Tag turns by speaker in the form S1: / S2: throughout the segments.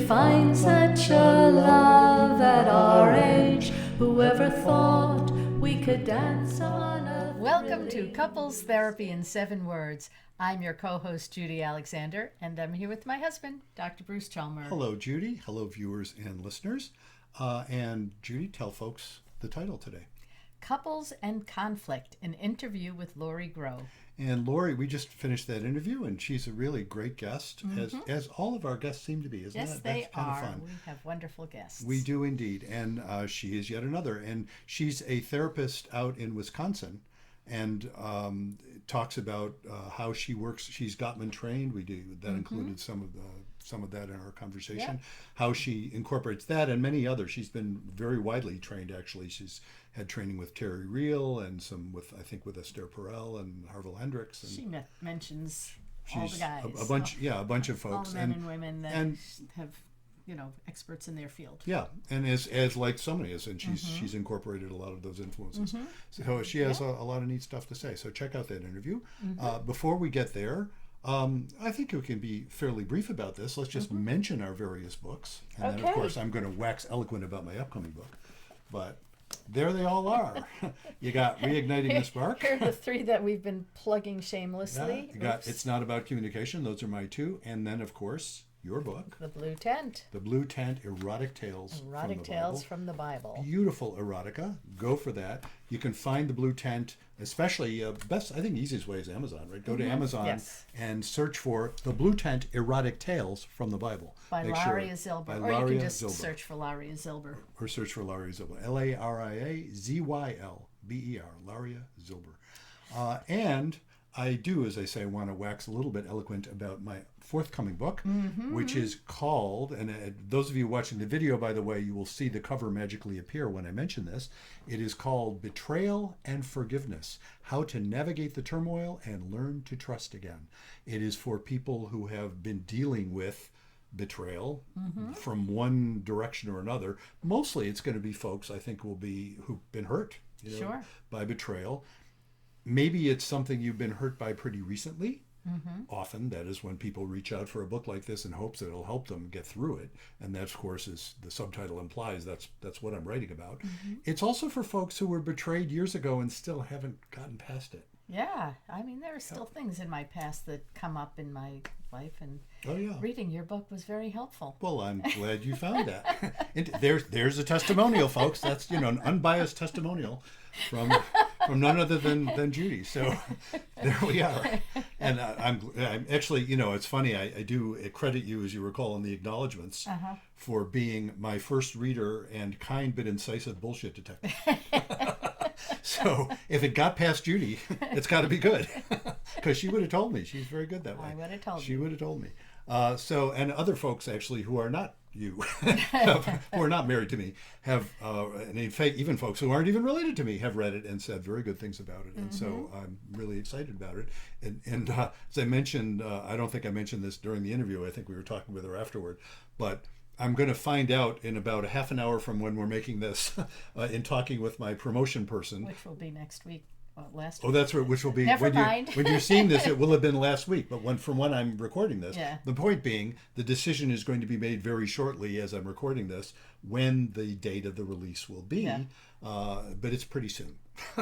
S1: find such a love at our age. Whoever thought we could dance on a
S2: Welcome to Couples Therapy in 7 Words. I'm your co-host, Judy Alexander, and I'm here with my husband, Dr. Bruce Chalmers.
S3: Hello, Judy. Hello, viewers and listeners. And Judy, tell folks the title today.
S2: Couples and Conflict, an interview with Laurie Groh.
S3: And Laurie, we just finished that interview, and she's a really great guest, as all of our guests seem to be, isn't
S2: Yes,
S3: it?
S2: they
S3: That's kind
S2: are.
S3: of fun.
S2: We have wonderful guests.
S3: We do indeed. And she is yet another. And she's a therapist out in Wisconsin and talks about how she works. She's Gottman trained. We do that included some of that in our conversation.
S2: Yeah.
S3: How she incorporates that and many others. She's been very widely trained. Actually, she's had training with Terry Real and some with with Esther Perel and Harville Hendrix. And
S2: She mentions all the guys.
S3: a bunch of folks.
S2: All men and women that
S3: and
S2: have, experts in their field.
S3: Yeah, and as like so many is, and she's incorporated a lot of those influences. So she has a lot of neat stuff to say. So check out that interview. Before we get there, I think we can be fairly brief about this. Let's just mention our various books, and then of course I'm going to wax eloquent about my upcoming book. But there they all are. You got Reigniting the Spark.
S2: Here are the 3 that we've been plugging shamelessly.
S3: Yeah, you got It's Not About Communication. Those are my 2, and then of course your book,
S2: The Blue Tent.
S3: The Blue Tent: Erotic Tales.
S2: Erotic Tales from the Bible.
S3: Beautiful erotica. Go for that. You can find The Blue Tent, especially easiest way is Amazon, right? Go to Amazon and search for The Blue Tent: Erotic Tales from the Bible.
S2: By Laurie Zilber. Or you can just search for Laurie Zilber.
S3: Or search for Laurie Zilber. LARIAZYLBER. Laurie Zilber. And I do, as I say, want to wax a little bit eloquent about my forthcoming book, which is called, and those of you watching the video, by the way, you will see the cover magically appear when I mention this. It is called Betrayal and Forgiveness: How to Navigate the Turmoil and Learn to Trust Again. It is for people who have been dealing with betrayal from one direction or another. Mostly it's going to be folks, I think, who've been hurt by betrayal. Maybe it's something you've been hurt by pretty recently. Often that is when people reach out for a book like this in hopes that it'll help them get through it. And that, of course, as the subtitle implies, that's what I'm writing about. It's also for folks who were betrayed years ago and still haven't gotten past it.
S2: Yeah, I mean, there are still things in my past that come up in my life, and reading your book was very helpful.
S3: Well, I'm glad you found that. And there's a testimonial, folks. That's an unbiased testimonial from none other than Judy. So there we are. And I'm actually, it's funny. I do credit you, as you recall, in the acknowledgments for being my first reader and kind but incisive bullshit detective. So if it got past Judy, it's got to be good, because she would have told me. She's very good that way.
S2: I would have told you.
S3: She would have told me. And other folks actually who are not you, who are not married to me, have, and in fact, even folks who aren't even related to me have read it and said very good things about it. And so I'm really excited about it. And as I mentioned, I don't think I mentioned this during the interview. I think we were talking with her afterward, but I'm going to find out in about a half an hour from when we're making this, in talking with my promotion person.
S2: Which will be next week. Last
S3: week.
S2: Oh,
S3: that's right. Which will be
S2: when
S3: you're seeing this, it will have been last week. But from when I'm recording this, the point being, the decision is going to be made very shortly as I'm recording this, when the date of the release will be. But it's pretty soon.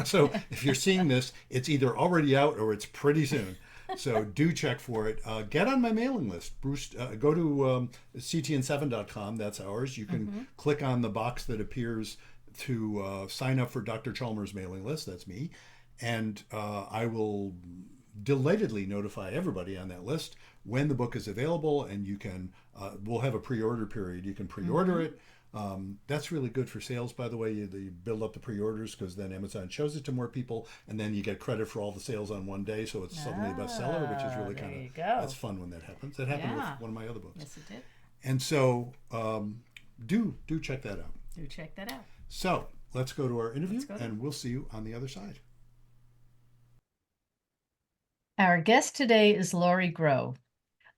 S3: So if you're seeing this, it's either already out or it's pretty soon. So do check for it. Get on my mailing list. Bruce, go to ctn7.com. That's ours. You can click on the box that appears to sign up for Dr. Chalmers' mailing list. That's me. And I will delightedly notify everybody on that list when the book is available, and you can, we'll have a pre-order period. You can pre-order it. That's really good for sales, by the way. You build up the pre-orders, because then Amazon shows it to more people, and then you get credit for all the sales on one day, so it's suddenly a bestseller, which is really kind of, that's fun when that happens. That happened with one of my other books.
S2: Yes, it did.
S3: And so do check that out.
S2: Do check that out.
S3: So let's go to our interview, and we'll see you on the other side.
S2: Our guest today is Laurie Groh.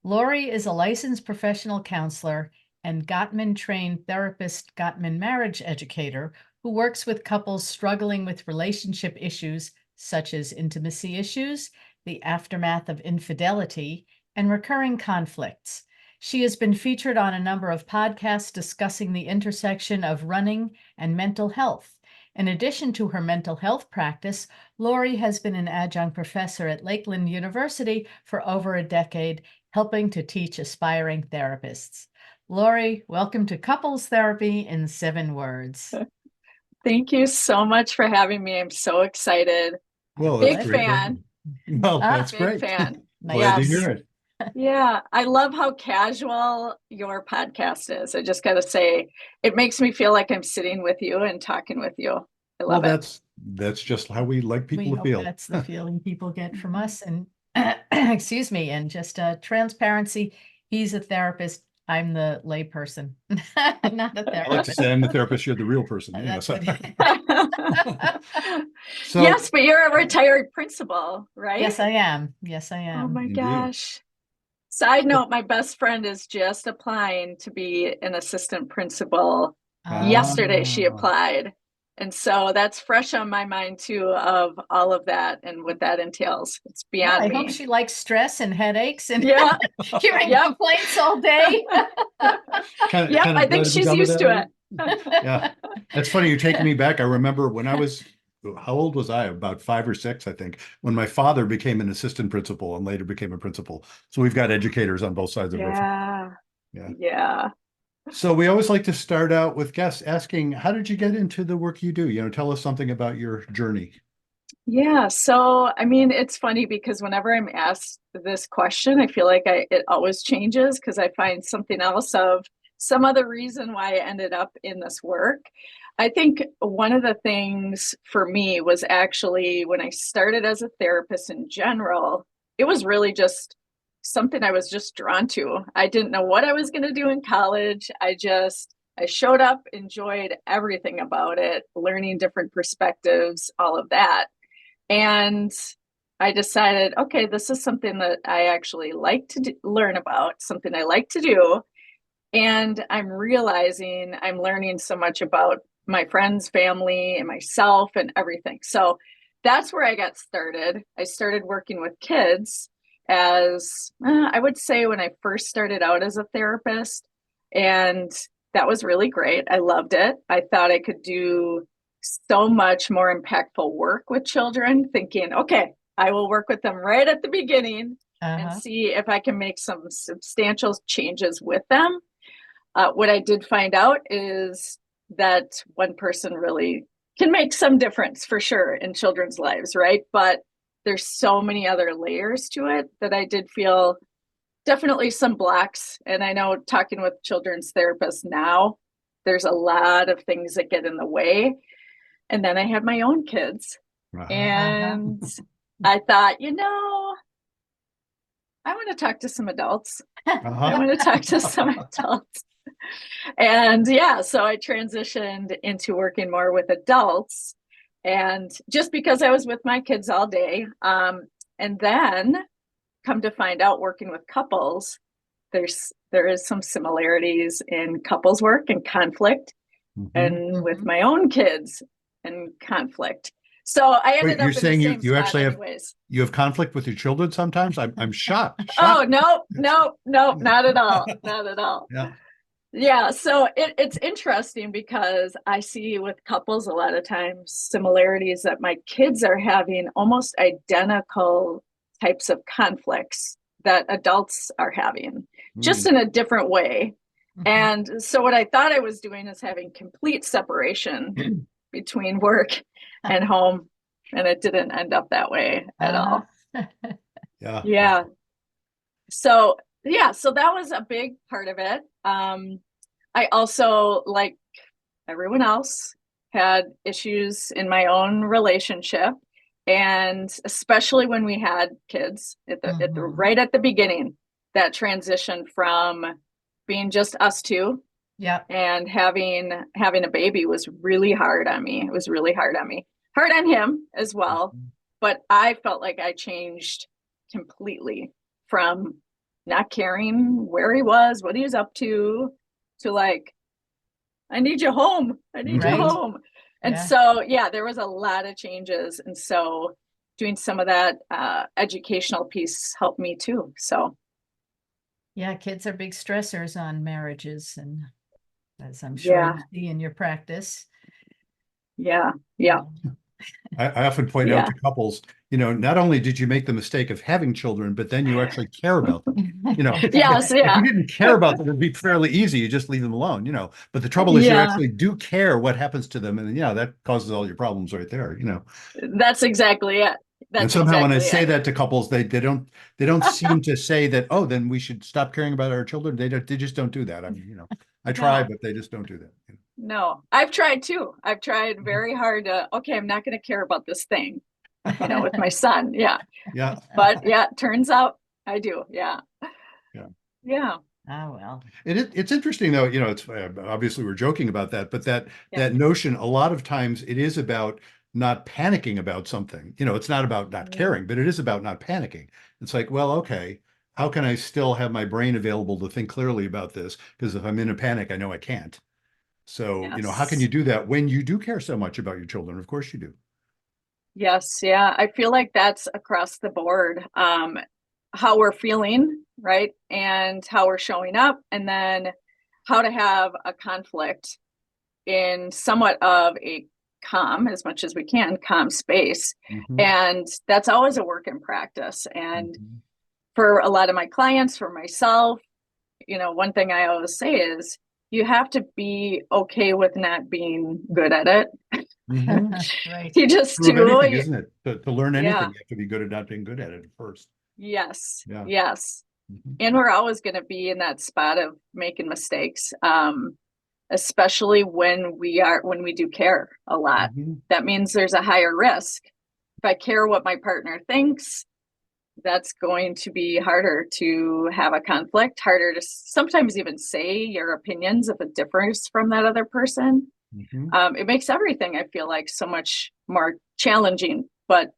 S2: Laurie is a licensed professional counselor and Gottman-trained therapist, Gottman marriage educator, who works with couples struggling with relationship issues such as intimacy issues, the aftermath of infidelity, and recurring conflicts. She has been featured on a number of podcasts discussing the intersection of running and mental health. In addition to her mental health practice, Laurie has been an adjunct professor at Lakeland University for over a decade, helping to teach aspiring therapists. Laurie, welcome to Couples Therapy in 7 Words.
S4: Thank you so much for having me. I'm so excited.
S3: Well,
S4: big fan.
S3: Well, that's
S4: big
S3: great.
S4: fan.
S3: Glad to hear it.
S4: Yeah, I love how casual your podcast is. I just got to say, it makes me feel like I'm sitting with you and talking with you. I love it.
S3: That's just how we like people to feel.
S2: That's the feeling people get from us. And excuse me, and just transparency. He's a therapist. I'm the lay person, not a therapist.
S3: I like to say I'm the therapist. You're the real person. So,
S4: yes, but you're a retired principal, right?
S2: Yes, I am.
S4: Oh my
S3: Indeed.
S4: gosh. Side note, my best friend is just applying to be an assistant principal. Yesterday she applied. And so that's fresh on my mind too, of all of that and what that entails. It's beyond me.
S2: I hope she likes stress and headaches and hearing
S4: Yep.
S2: complaints all day.
S4: I think she's used to it.
S3: Yeah, that's funny. You're taking me back. I remember when I was, how old was I? About 5 or 6, I think, when my father became an assistant principal and later became a principal. So we've got educators on both sides of it.
S4: Yeah.
S3: So we always like to start out with guests asking, how did you get into the work you do? You know, tell us something about your journey.
S4: Yeah. So, I mean, it's funny because whenever I'm asked this question, I feel like it always changes because I find something else of some other reason why I ended up in this work. I think one of the things for me was actually when I started as a therapist in general, it was really just something I was just drawn to. I didn't know what I was going to do in college. I showed up, enjoyed everything about it, learning different perspectives, all of that. And I decided, okay, this is something that I actually like to learn about, something I like to do. And I'm realizing I'm learning so much about my friends, family, and myself and everything. So that's where I got started. I started working with kids as I would say when I first started out as a therapist. And that was really great. I loved it. I thought I could do so much more impactful work with children, thinking, okay, I will work with them right at the beginning and see if I can make some substantial changes with them. What I did find out is that one person really can make some difference for sure in children's lives, right? But there's so many other layers to it that I did feel definitely some blocks. And I know talking with children's therapists now, there's a lot of things that get in the way. And then I had my own kids. And I thought, I want to talk to some adults. I want to talk to some adults. And so I transitioned into working more with adults. And just because I was with my kids all day, and then come to find out working with couples, there is some similarities in couples work and conflict, and with my own kids and conflict. So I ended up. You're saying
S3: you actually have conflict with your children sometimes? I'm shocked.
S4: Oh no, not at all, not at all. Yeah, so it's interesting because I see with couples a lot of times similarities that my kids are having almost identical types of conflicts that adults are having, just in a different way. And so what I thought I was doing is having complete separation between work and home, and it didn't end up that way at all. Yeah. So that was a big part of it. I also, like everyone else, had issues in my own relationship, and especially when we had kids right at the beginning, that transition from being just us two and having a baby was really hard on me. It was really hard on me, hard on him as well. But I felt like I changed completely from not caring where he was, what he was up to like, I need you home. I need you home. And so, there was a lot of changes. And so doing some of that educational piece helped me too. So.
S2: Yeah, kids are big stressors on marriages, and as I'm sure you see in your practice.
S4: Yeah.
S3: I often point out to couples, not only did you make the mistake of having children, but then you actually care about them.
S4: Yes,
S3: if you didn't care about them, it'd be fairly easy. You just leave them alone, But the trouble is you actually do care what happens to them. And that causes all your problems right there,
S4: That's exactly it.
S3: And somehow when I say that to couples, they don't seem to say that, oh, then we should stop caring about our children. They just don't do that. I mean, I try, but they just don't do that.
S4: No, I've tried too. I've tried very hard to, okay, I'm not going to care about this thing, with my son. Yeah.
S3: Yeah.
S4: But yeah, it turns out I do. Yeah.
S2: Oh, well.
S3: It's interesting though, it's obviously we're joking about that, but that notion, a lot of times it is about not panicking about something. It's not about not caring, but it is about not panicking. It's like, well, okay, how can I still have my brain available to think clearly about this? Because if I'm in a panic, I know I can't. So, how can you do that when you do care so much about your children? Of course you do.
S4: Yes. Yeah. I feel like that's across the board. How we're feeling, right? And how we're showing up, and then how to have a conflict in somewhat of a calm, as much as we can, calm space. And that's always a work in practice. And for a lot of my clients, for myself, one thing I always say is you have to be okay with not being good at it.
S2: Right.
S4: You just
S3: Prove
S4: do.
S3: anything, isn't it? To learn anything, you have to be good at not being good at it first.
S4: Yes.
S3: Yeah.
S4: Yes. And we're always going to be in that spot of making mistakes, especially when we do care a lot. That means there's a higher risk. If I care what my partner thinks, that's going to be harder to have a conflict, harder to sometimes even say your opinions if it differs from that other person. It makes everything, I feel like, so much more challenging, but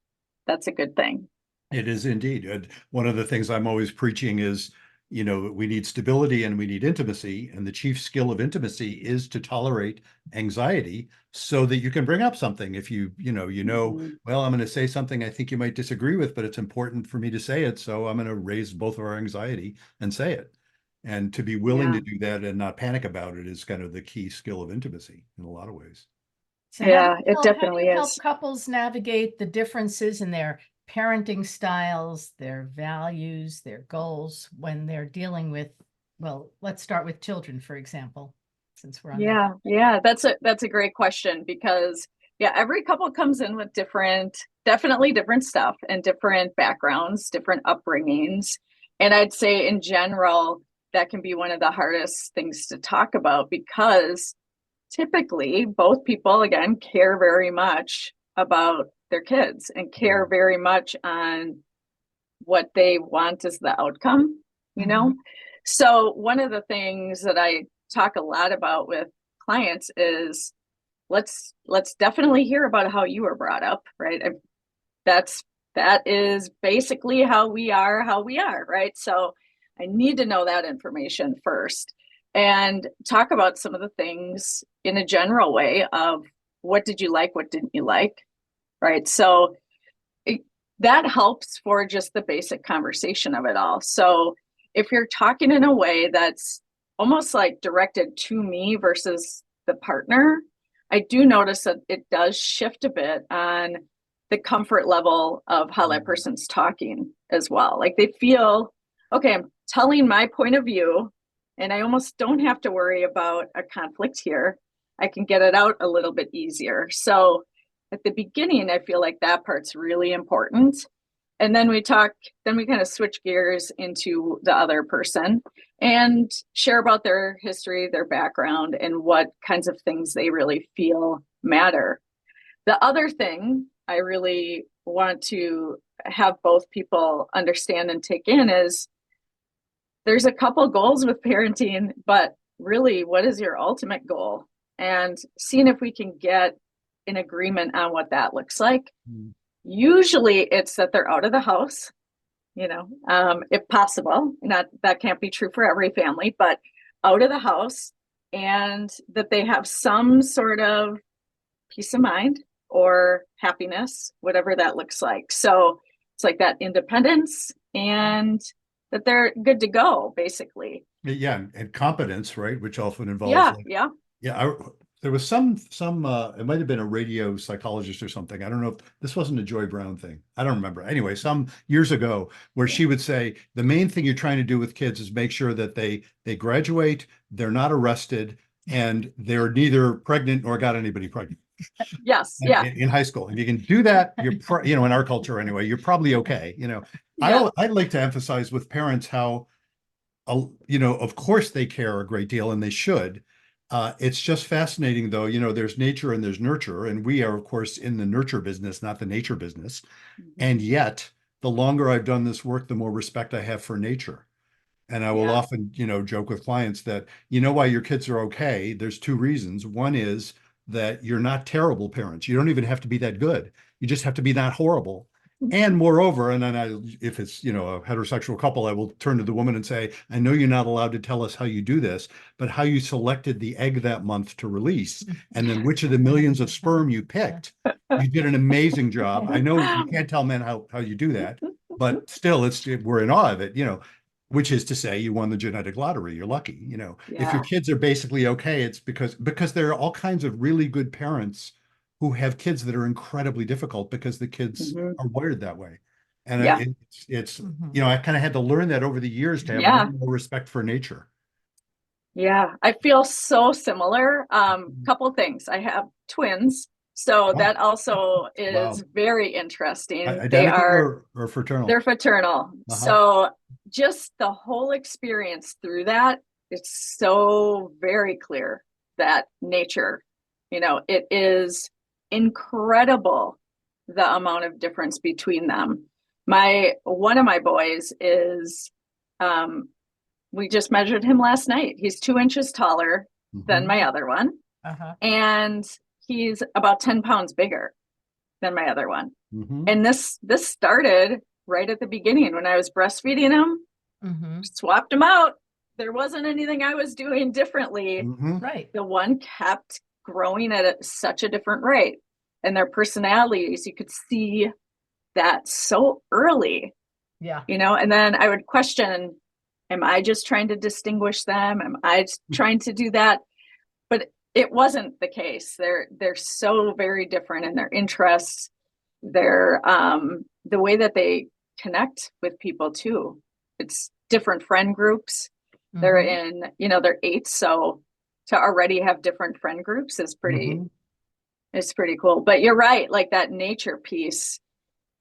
S4: that's a good thing.
S3: It is indeed. One of the things I'm always preaching is, we need stability and we need intimacy. And the chief skill of intimacy is to tolerate anxiety so that you can bring up something. If well, I'm going to say something I think you might disagree with, but it's important for me to say it. So I'm going to raise both of our anxiety and say it. And to be willing to do that and not panic about it is kind of the key skill of intimacy in a lot of ways.
S2: So it definitely is. How do you help couples navigate the differences in their parenting styles, their values, their goals when they're dealing with, well, let's start with children, for example, since we're on
S4: Yeah, that's a great question, because every couple comes in with definitely different stuff and different backgrounds, different upbringings. And I'd say in general, that can be one of the hardest things to talk about, because typically both people, again, care very much about their kids and care very much on what they want as the outcome, So one of the things that I talk a lot about with clients is let's definitely hear about how you were brought up, right? That is basically how we are, right? So I need to know that information first, and talk about some of the things in a general way of what did you like, what didn't you like, right? So that helps for just the basic conversation of it all. So if you're talking in a way that's almost like directed to me versus the partner, I do notice that it does shift a bit on the comfort level of how that person's talking as well. Like they feel, okay, I'm telling my point of view, and I almost don't have to worry about a conflict here. I can get it out a little bit easier. So at the beginning, I feel like that part's really important. And then we kind of switch gears into the other person and share about their history, their background, and what kinds of things they really feel matter. The other thing I really want to have both people understand and take in is there's a couple goals with parenting, but really, what is your ultimate goal? And seeing if we can get an agreement on what that looks like. Usually it's that they're out of the house, if possible. Not that can't be true for every family, but out of the house, and that they have some sort of peace of mind or happiness, whatever that looks like. So it's like that independence and that they're good to go, basically.
S3: Yeah, and competence, right, which often involves
S4: Yeah, yeah.
S3: There was some it might have been a radio psychologist or something. I don't know if this wasn't a Joy Brown thing. I don't remember. Anyway, some years ago, where she would say the main thing you're trying to do with kids is make sure that they graduate, they're not arrested, and they're neither pregnant nor got anybody pregnant.
S4: Yes, yeah.
S3: In high school. If you can do that, you're in our culture anyway, you're probably okay.
S4: Yeah.
S3: I'd like to emphasize with parents how of course they care a great deal and they should. It's just fascinating though, there's nature and there's nurture, and we are of course in the nurture business, not the nature business. And yet the longer I've done this work, the more respect I have for nature. And I will often, joke with clients that, why your kids are okay. There's two reasons. One is that you're not terrible parents. You don't even have to be that good. You just have to be that horrible. And moreover, and then if it's, a heterosexual couple, I will turn to the woman and say, I know you're not allowed to tell us how you do this, but how you selected the egg that month to release, and then which of the millions of sperm you picked. You did an amazing job. I know you can't tell men how you do that, but still we're in awe of it, which is to say you won the genetic lottery. You're lucky, If your kids are basically okay, it's because there are all kinds of really good parents who have kids that are incredibly difficult because the kids are wired that way. And it's I kind of had to learn that over the years to have more respect for nature.
S4: Yeah, I feel so similar. Couple things. I have twins, so that also is very interesting.
S3: Identical or fraternal?
S4: They're fraternal. So just the whole experience through that, it's so very clear that nature, it is incredible the amount of difference between them. One of my boys is we just measured him last night. He's 2 inches taller than my other one. And he's about 10 pounds bigger than my other one. And this started right at the beginning when I was breastfeeding him. Swapped him out. There wasn't anything I was doing differently.
S2: Right.
S4: The one kept growing at such a different rate, and their personalities, you could see that so early. And then I would question, am I just trying to distinguish them? Am I trying to do that? But it wasn't the case. They're so very different in their interests, their the way that they connect with people too. It's different friend groups. They're in, they're 8, so to already have different friend groups is pretty cool. But you're right, like that nature piece,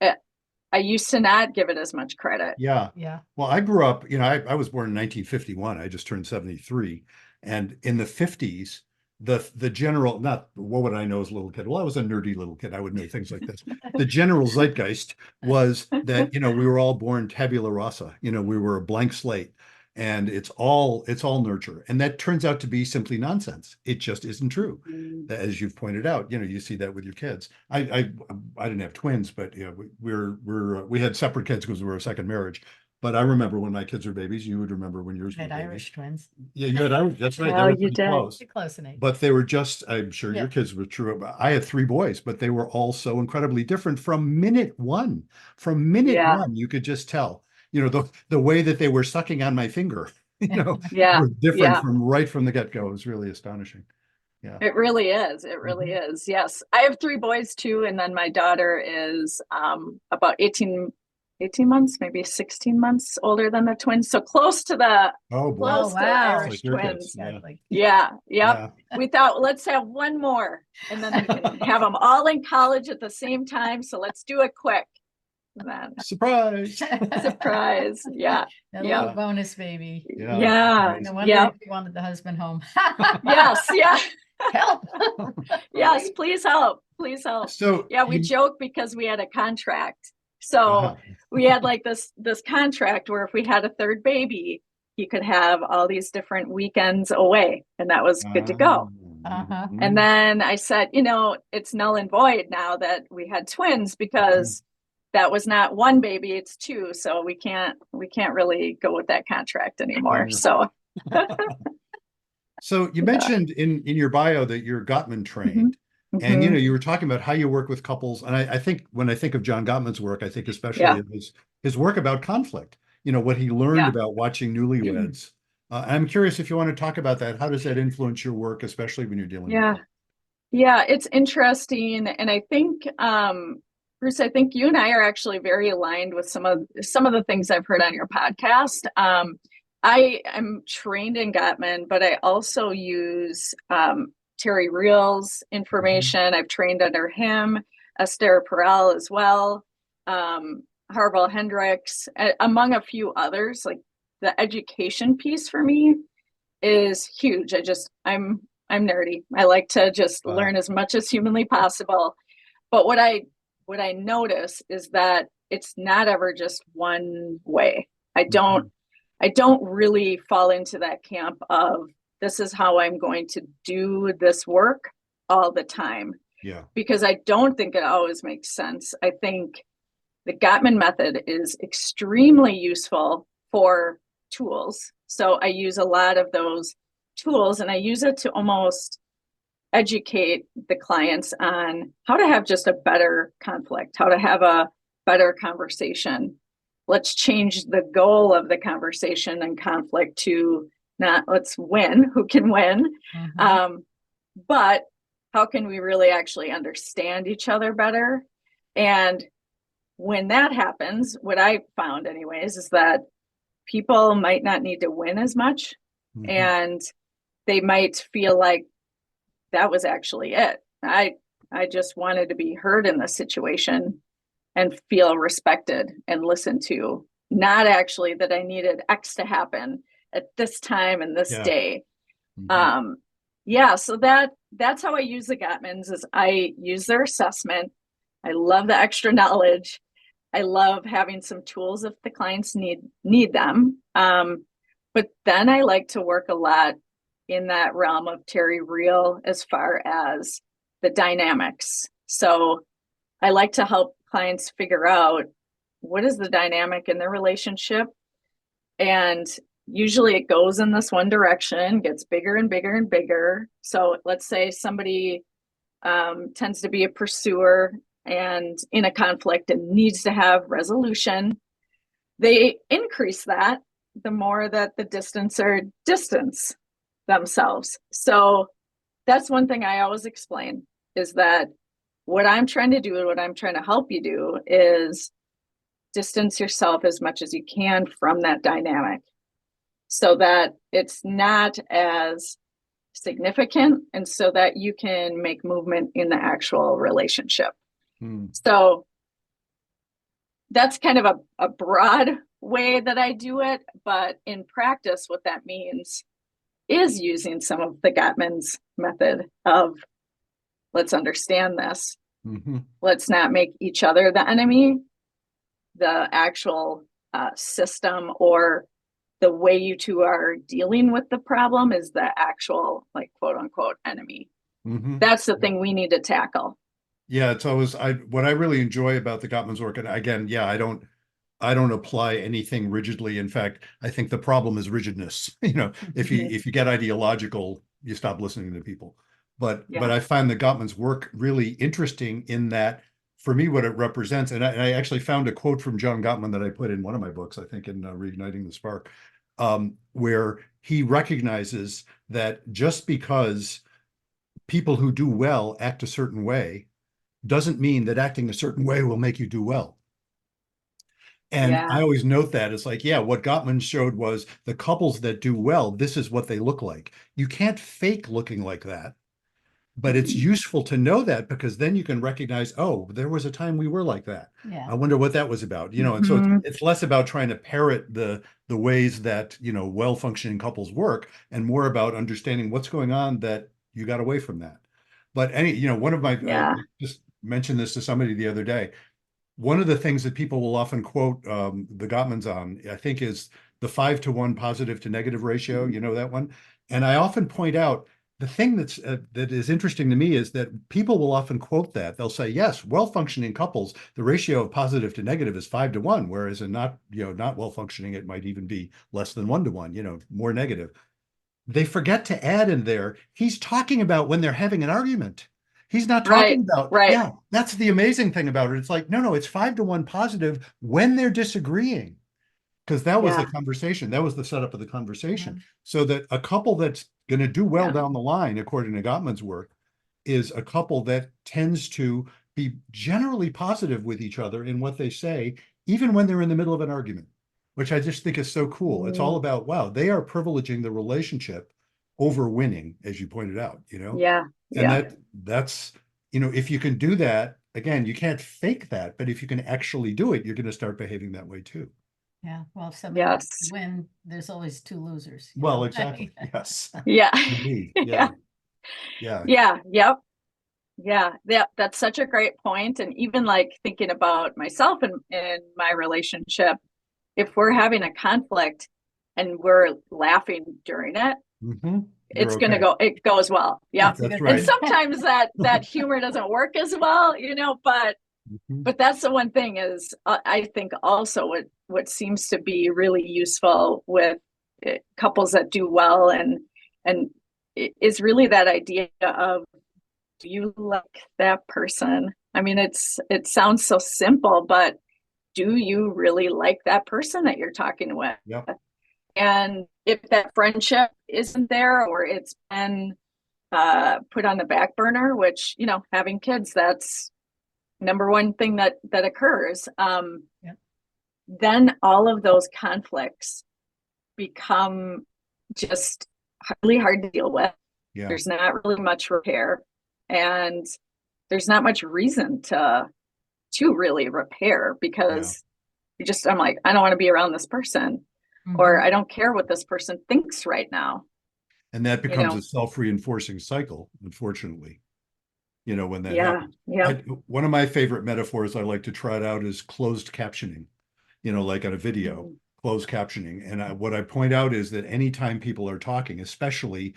S4: I used to not give it as much credit.
S3: Yeah. Well, I grew up, I was born in 1951. I just turned 73. And in the 50s, the general, not what would I know as a little kid? Well, I was a nerdy little kid. I would know things like this. The general zeitgeist was that, we were all born tabula rasa. We were a blank slate. And it's all nurture. And that turns out to be simply nonsense. It just isn't true. As you've pointed out, you see that with your kids. I didn't have twins, but we had separate kids because we were a second marriage. But I remember when my kids were babies. You would remember when yours were babies.
S2: Irish twins.
S3: Yeah, you had Irish. That's right.
S4: Oh, you did.
S2: Close in age.
S3: But they were just, I'm sure your kids were true. I had 3 boys, but they were all so incredibly different from minute one. From minute one, you could just tell. The way that they were sucking on my finger, were different from the get-go. It was really astonishing. Yeah.
S4: It really is. It really is. Yes. I have 3 boys too. And then my daughter is about 18 months, maybe 16 months older than the twins. So close to the Irish twins. Yeah. We thought, let's have one more. And then we can have them all in college at the same time. So let's do it quick. Then.
S3: Surprise!
S4: Yeah.
S2: Little bonus baby.
S4: Yeah.
S2: No wonder you wanted the husband home.
S4: Yes. Yeah.
S2: Help.
S4: Yes. Please help.
S3: So
S4: we joke because we had a contract. So we had like this contract where if we had a third baby, he could have all these different weekends away, and that was good to go. And then I said, it's null and void now that we had twins because that was not 1 baby, it's 2. So we can't really go with that contract anymore. So
S3: So you mentioned in your bio that you're Gottman trained. And you were talking about how you work with couples. And I think when I think of John Gottman's work, I think especially of his work about conflict. what he learned about watching newlyweds. I'm curious if you want to talk about that. How does that influence your work, especially when you're dealing with it?
S4: Yeah, it's interesting. And I think, Bruce, I think you and I are actually very aligned with some of the things I've heard on your podcast. I am trained in Gottman, but I also use Terry Real's information. I've trained under him, Esther Perel as well, Harville Hendrix, among a few others. Like the education piece for me is huge. I'm nerdy. I like to just learn as much as humanly possible. But what I notice is that it's not ever just one way. I don't really fall into that camp of this is how I'm going to do this work all the time.
S3: Yeah.
S4: Because I don't think it always makes sense. I think the Gottman method is extremely useful for tools. So I use a lot of those tools and I use it to almost educate the clients on how to have just a better conflict, how to have a better conversation. Let's change the goal of the conversation and conflict to not let's win, who can win, but how can we really actually understand each other better? And when that happens, what I found anyways, is that people might not need to win as much and they might feel like that was actually it. I just wanted to be heard in this situation and feel respected and listened to, not actually that I needed X to happen at this time and this day. So that's how I use the Gottmans is I use their assessment. I love the extra knowledge. I love having some tools if the clients need them. But then I like to work a lot in that realm of Terry Real as far as the dynamics. So I like to help clients figure out what is the dynamic in their relationship. And usually it goes in this one direction, gets bigger and bigger and bigger. So let's say somebody tends to be a pursuer and in a conflict and needs to have resolution. They increase that the more that the distancer distance themselves. So that's one thing I always explain is that what I'm trying to do and what I'm trying to help you do is distance yourself as much as you can from that dynamic so that it's not as significant and so that you can make movement in the actual relationship. So that's kind of a broad way that I do it, but in practice, what that means is using some of the Gottman's method of let's understand this. Let's not make each other the enemy. The actual system or the way you two are dealing with the problem is the actual, like, quote unquote enemy. That's the thing we need to tackle.
S3: Yeah, it's always what I really enjoy about the Gottman's work, and again, I don't apply anything rigidly. In fact, I think the problem is rigidness. If you get ideological, you stop listening to people. But I find the Gottman's work really interesting in that, for me, what it represents, and I actually found a quote from John Gottman that I put in one of my books, I think in Reigniting the Spark, where he recognizes that just because people who do well act a certain way doesn't mean that acting a certain way will make you do well. And I always note that it's like, what Gottman showed was the couples that do well, this is what they look like. You can't fake looking like that, but it's useful to know that because then you can recognize, oh, there was a time we were like that. I wonder what that was about, and so it's less about trying to parrot the ways that, well-functioning couples work and more about understanding what's going on that you got away from that. But one of my, I just mentioned this to somebody the other day. One of the things that people will often quote the Gottmans on, I think, is the 5-to-1 positive to negative ratio. You know that one? And I often point out the thing that is interesting to me is that people will often quote that. They'll say, yes, well-functioning couples, the ratio of positive to negative is 5-to-1, whereas in not well-functioning, it might even be less than 1-to-1, more negative. They forget to add in there, he's talking about when they're having an argument. He's not talking about, that's the amazing thing about it. It's like, no, it's 5-to-1 positive when they're disagreeing. because that was the
S4: Yeah.
S3: conversation. That was the setup of the conversation.
S2: Mhm.
S3: So that a couple that's going to do well
S4: Yeah.
S3: down the line, according to Gottman's work, is a couple that tends to be generally positive with each other in what they say, even when they're in the middle of an argument, which I just think is so cool. It's all about, wow, they are privileging the relationship over winning, as you pointed out, you know?
S4: Yeah.
S3: And
S4: Yeah.
S3: that's, you know, if you can do that, again, you can't fake that, but if you can actually do it, you're going to start behaving that way too.
S2: Yeah, well, if somebody wants to
S4: Yes.
S2: win, there's always two losers.
S3: Well, exactly. Yes.
S4: Yeah.
S3: Indeed.
S4: Yeah.
S3: Yeah.
S4: Yeah. Yep. Yeah. That's such a great point. And even like thinking about myself and in my relationship, if we're having a conflict and we're laughing during it,
S3: Mm-hmm.
S4: it's going to
S3: Okay.
S4: it goes well. Yeah.
S2: That's a
S3: That's
S2: good
S4: And
S3: right.
S2: thing.
S4: sometimes that humor doesn't work as well, you know, but
S3: Mhm.
S4: that's the one thing is I think also what seems to be really useful with couples that do well and is really that idea of, do you like that person? I mean, it sounds so simple, but do you really like that person that you're talking with?
S3: Yep.
S4: And if that friendship isn't there, or it's been put on the back burner, which, you know, having kids, that's number one thing that occurs.
S2: Yep.
S4: Then all of those conflicts become just really hard to deal with.
S3: Yeah.
S4: There's not really much repair, and there's not much reason to really repair, because I'm like, I don't want to be around this person, or
S2: Mhm.
S4: I don't care what this person thinks right now.
S3: And that
S4: You
S3: becomes
S4: know?
S3: a self-reinforcing cycle, unfortunately, you know, when that
S4: Yeah.
S3: happens.
S4: Yeah.
S3: One of my favorite metaphors I like to trot out is closed captioning, you know, like on a video,
S4: Mhm.
S3: closed captioning. And what I point out is that anytime people are talking, especially,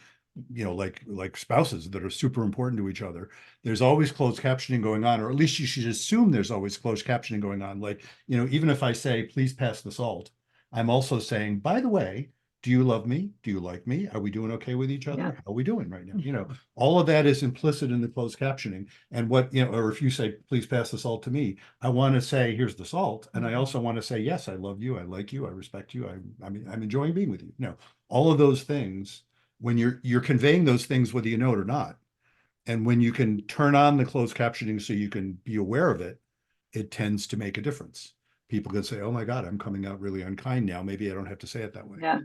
S3: you know, like spouses that are super important to each other, there's always closed captioning going on, or at least you should assume there's always closed captioning going on. Like, you know, even if I say, please pass the salt, I'm also saying, by the way, do you love me? Do you like me? Are we doing okay with each other?
S4: Yeah.
S3: How are we doing right now? You know, all of that is implicit in the closed captioning. And what, you know, or if you say, please pass the salt to me, I want to say, here's the salt. And I also want to say, yes, I love you. I like you. I respect you. I'm enjoying being with you. You know, all of those things, when you're conveying those things, whether you know it or not. And when you can turn on the closed captioning so you can be aware of it, it tends to make a difference. People can say, oh my God, I'm coming out really unkind now. Maybe I don't have to say it that way.
S4: Yeah.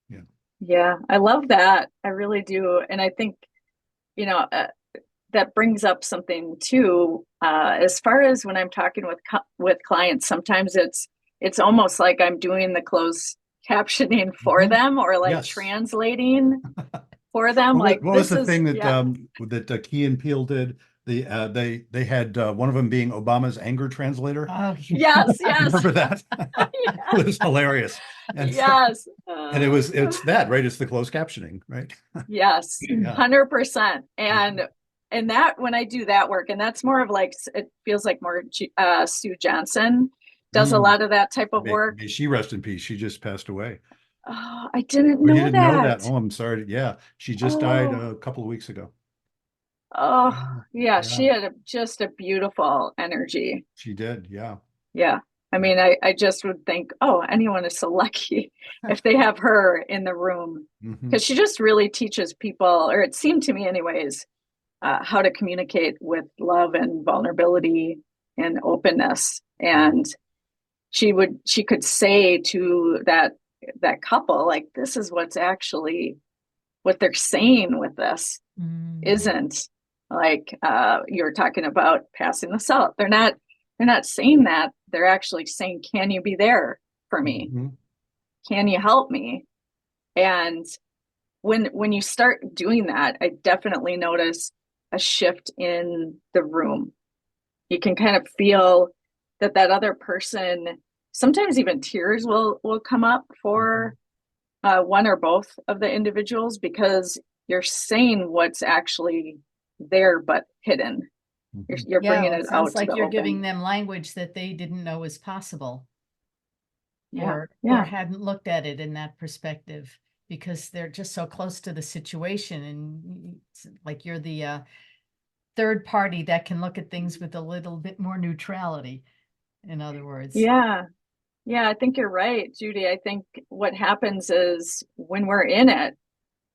S3: Yeah.
S4: Yeah. I love that. I really do. And I think, you know, that brings up something too. As far as when I'm talking with clients, sometimes it's almost like I'm doing the closed captioning for them, or like
S3: Yes.
S4: translating for them. Like,
S3: What was
S4: this
S3: the
S4: is,
S3: thing that
S4: yeah.
S3: Key and Peele did? They had one of them being Obama's anger translator.
S2: Oh,
S4: Yes. Yes.
S3: Remember that?
S4: Yeah.
S3: It was hilarious. And
S4: Yes.
S3: it's that, right? It's the closed captioning, right?
S4: Yes.
S3: Yeah.
S4: 100%. And that, when I do that work, and that's more of like, it feels like more Sue Johnson does a lot of that type of work.
S3: May she rest in peace. She just passed away.
S4: Oh, I didn't
S3: Oh, you
S4: know
S3: didn't know
S4: that.
S3: that? Oh, I'm sorry. Yeah, she just died
S4: Oh,
S3: a couple of weeks ago.
S4: oh, yeah.
S3: Yeah,
S4: She had just a beautiful energy.
S3: she did. Yeah.
S4: Yeah. I mean, I just would think, oh, anyone is so lucky if they have her in the room,
S3: Mhm.
S4: because she just really teaches people, or it seemed to me anyways, how to communicate with love and vulnerability and openness. And she could say to that couple, like, this is what's actually what they're saying with this isn't like, you're talking about passing the salt. They're not saying that. They're actually saying, can you be there for me?
S3: Mhm.
S4: Can you help me? And when you start doing that, I definitely notice a shift in the room. You can kind of feel that other person, sometimes even tears will come up for one or both of the individuals, because you're saying what's actually there but hidden. You're
S2: yeah,
S4: bringing
S2: well,
S4: it
S2: it sounds
S4: out to
S2: like
S4: the
S2: you're giving
S4: open.
S2: them language that they didn't know was possible,
S4: Yeah.
S2: or
S4: Yeah.
S2: hadn't looked at it in that perspective, because they're just so close to the situation, and like you're the third party that can look at things with a little bit more neutrality, in other words.
S4: Yeah. Yeah, I think you're right, Judy. I think what happens is when we're in it,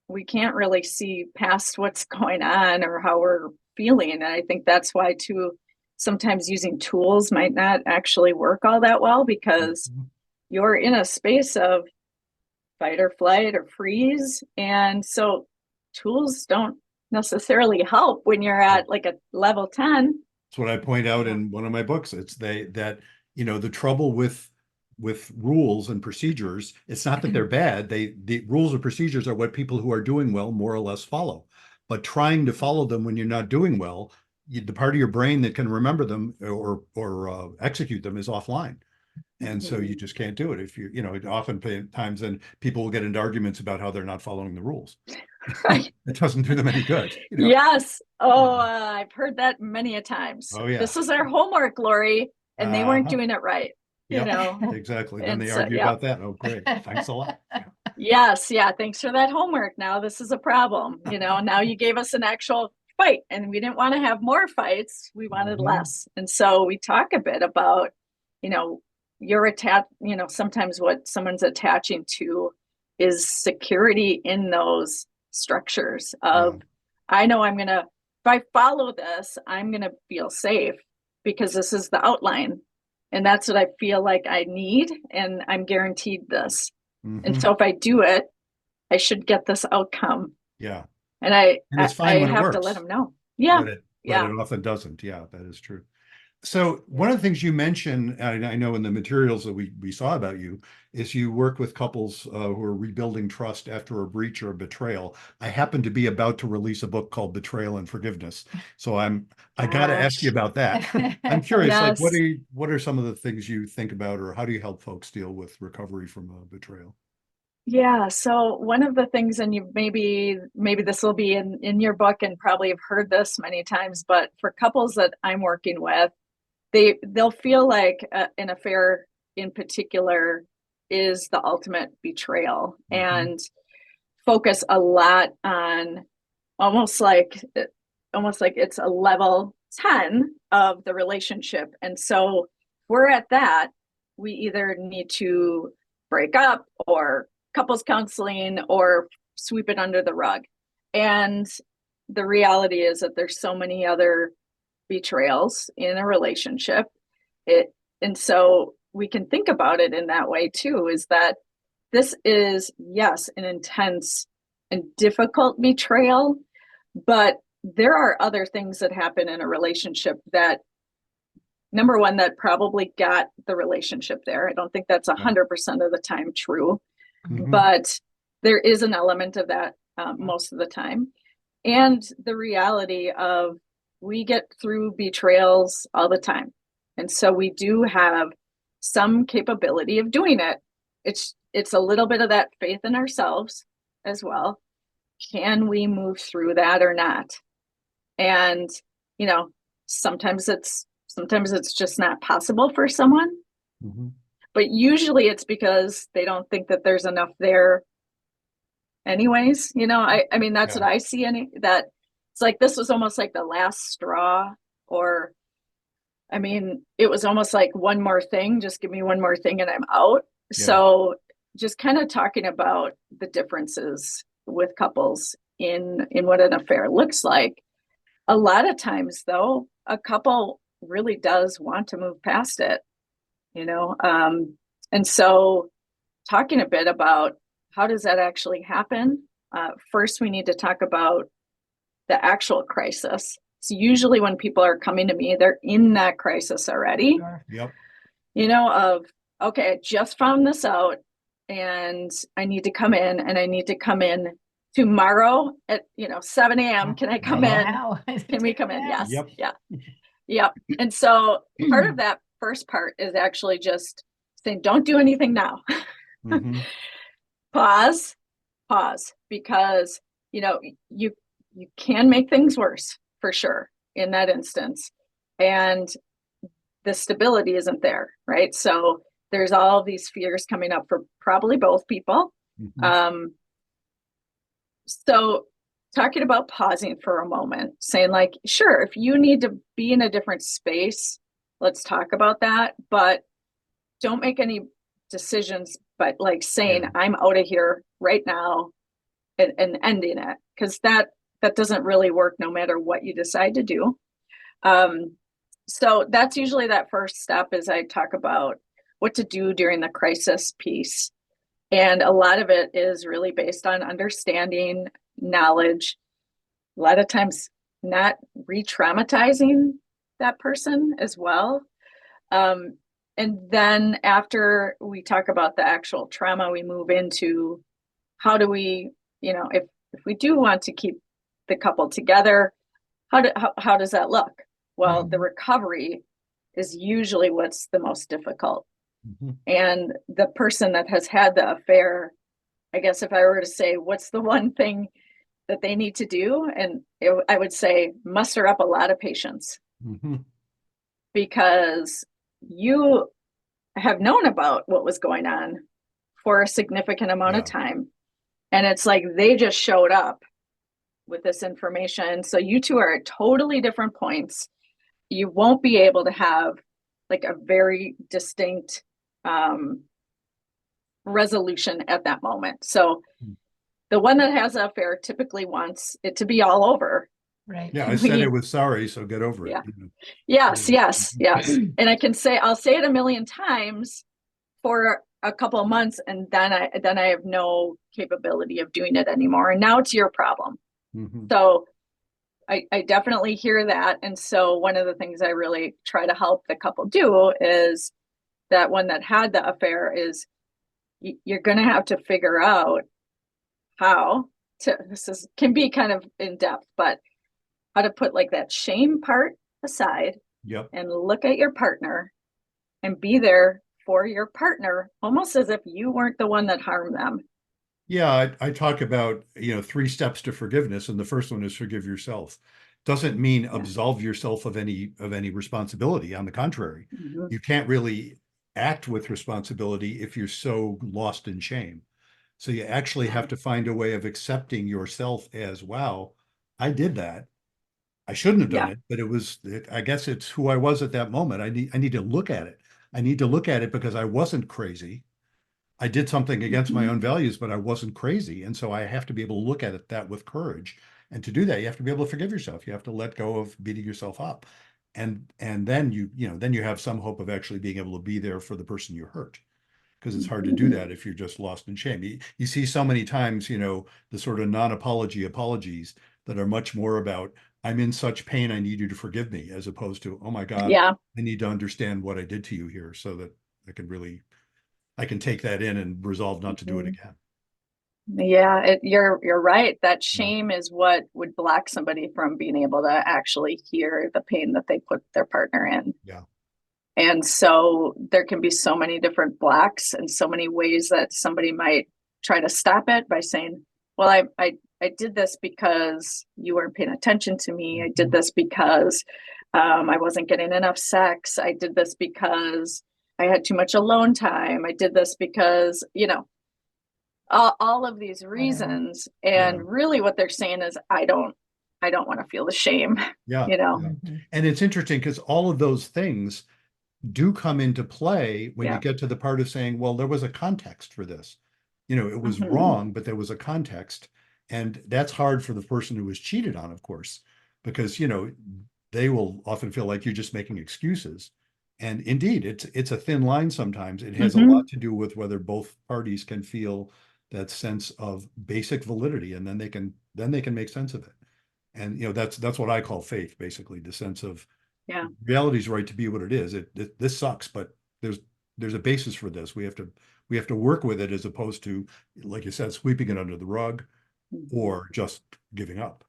S4: we can't really see past what's going on or how we're feeling. And I think that's why too, sometimes using tools might not actually work all that well because you're in a space of fight or flight or freeze. And so tools don't necessarily help when you're at like a level 10.
S3: That's what I point out in one of my books. It's that the trouble with rules and procedures, it's not that they're bad. The rules and procedures are what people who are doing well more or less follow. But trying to follow them when you're not doing well, the part of your brain that can remember them or execute them is offline. And so you just can't do it. If oftentimes then people will get into arguments about how they're not following the rules.
S4: Right.
S3: It doesn't do them any good.
S4: Yes. Oh, I've heard that many a times.
S3: Oh, yeah.
S4: This is our homework, Laurie, and they weren't doing it right.
S3: Yep, exactly. Then they argue about that. Oh, great. Thanks a lot.
S4: Yes. Yeah. Thanks for that homework. Now this is a problem. Now you gave us an actual fight and we didn't want to have more fights. We wanted less. And so we talk a bit about, you're attached, sometimes what someone's attaching to is security in those structures of, I know if I follow this, I'm going to feel safe because this is the outline. And that's what I feel like I need. And I'm guaranteed this. And so if I do it, I should get this outcome.
S3: Yeah.
S4: And I
S3: it's fine when it
S4: have
S3: works,
S4: to let them know. Yeah.
S3: But it often doesn't. Yeah, that is true. So one of the things you mentioned, I know in the materials that we saw about you, is you work with couples who are rebuilding trust after a breach or a betrayal. I happen to be about to release a book called Betrayal and Forgiveness. So I got to ask you about that. I'm curious,
S4: Yes.
S3: like what are some of the things you think about, or how do you help folks deal with recovery from a betrayal?
S4: Yeah. So one of the things, and you maybe this will be in your book and probably have heard this many times, but for couples that I'm working with, they'll feel like an affair in particular is the ultimate betrayal and focus a lot on almost like it's a level 10 of the relationship. And so we're at that, we either need to break up or couples counseling or sweep it under the rug. And the reality is that there's so many other betrayals in a relationship. And so we can think about it in that way too, is that this is, yes, an intense and difficult betrayal, but there are other things that happen in a relationship that, number one, that probably got the relationship there. I don't think that's 100% of the time true, but there is an element of that most of the time. And the reality of we get through betrayals all the time. And so we do have some capability of doing it. It's a little bit of that faith in ourselves as well. Can we move through that or not? And, sometimes it's just not possible for someone, but usually it's because they don't think that there's enough there anyways. I mean, that's what I see that it's like, this was almost like the last straw, or, I mean, it was almost like one more thing, just give me one more thing and I'm out. Yeah. So just kind of talking about the differences with couples in what an affair looks like. A lot of times though, a couple really does want to move past it, and so talking a bit about how does that actually happen? First, we need to talk about the actual crisis. So usually when people are coming to me, they're in that crisis already.
S3: Yep.
S4: Okay, I just found this out and I need to come in, and I need to come in tomorrow at 7 a.m. Can I come in? Can we come in? Yes.
S3: Yep.
S4: Yeah. Yep. And so part of that first part is actually just saying, don't do anything now. Pause, because you can make things worse for sure in that instance, and the stability isn't there, right? So there's all these fears coming up for probably both people. So talking about pausing for a moment, saying like, sure, if you need to be in a different space, let's talk about that, but don't make any decisions, but like saying, I'm out of here right now and ending it, because that doesn't really work no matter what you decide to do. So that's usually that first step, is I talk about what to do during the crisis piece. And a lot of it is really based on understanding, knowledge, a lot of times not re-traumatizing that person as well. And then after we talk about the actual trauma, we move into how do we, if we do want to keep the couple together, how does that look? Well, the recovery is usually what's the most difficult. And the person that has had the affair, I guess if I were to say, what's the one thing that they need to do? And I would say muster up a lot of patience, because you have known about what was going on for a significant amount of time. And it's like they just showed up with this information. So you two are at totally different points. You won't be able to have like a very distinct resolution at that moment. So the one that has an affair typically wants it to be all over.
S2: Right.
S3: Yeah, I said it was sorry, so get over it.
S4: Yes. And I'll say it a million times for a couple of months, and then I have no capability of doing it anymore. And now it's your problem. So I definitely hear that. And so one of the things I really try to help the couple do is that one that had the affair is you're going to have to figure out how to, can be kind of in depth, but how to put like that shame part aside and look at your partner and be there for your partner, almost as if you weren't the one that harmed them.
S3: Yeah, I talk about, 3 steps to forgiveness, and the first one is forgive yourself. Doesn't mean absolve yourself of any responsibility. On the contrary, you can't really act with responsibility if you're so lost in shame. So you actually have to find a way of accepting yourself as, wow, I did that. I shouldn't have done it, but I guess it's who I was at that moment. I need to look at it. I need to look at it because I wasn't crazy. I did something against my own values, but I wasn't crazy. And so I have to be able to look at it that with courage. And to do that, you have to be able to forgive yourself. You have to let go of beating yourself up. And then you have some hope of actually being able to be there for the person you hurt. Because it's hard to do that if you're just lost in shame. You see so many times, the sort of non-apology apologies that are much more about, I'm in such pain, I need you to forgive me, as opposed to, oh my God, I need to understand what I did to you here so that I can take that in and resolve not to do it again.
S4: Yeah, you're right. That shame is what would block somebody from being able to actually hear the pain that they put their partner in.
S3: Yeah.
S4: And so there can be so many different blocks and so many ways that somebody might try to stop it by saying, well, I did this because you weren't paying attention to me. I did this because I wasn't getting enough sex. I did this because I had too much alone time. I did this because, all of these reasons. And really what they're saying is, I don't want to feel the shame.
S3: And it's interesting because all of those things do come into play when you get to the part of saying, well, there was a context for this. It was wrong, but there was a context. And that's hard for the person who was cheated on, of course, because, they will often feel like you're just making excuses. And indeed, it's a thin line sometimes. It has a lot to do with whether both parties can feel that sense of basic validity, and then they can make sense of it. And that's what I call faith, basically, the sense of reality's right to be what it is. This sucks, but there's a basis for this. We have to work with it, as opposed to, like you said, sweeping it under the rug or just giving up.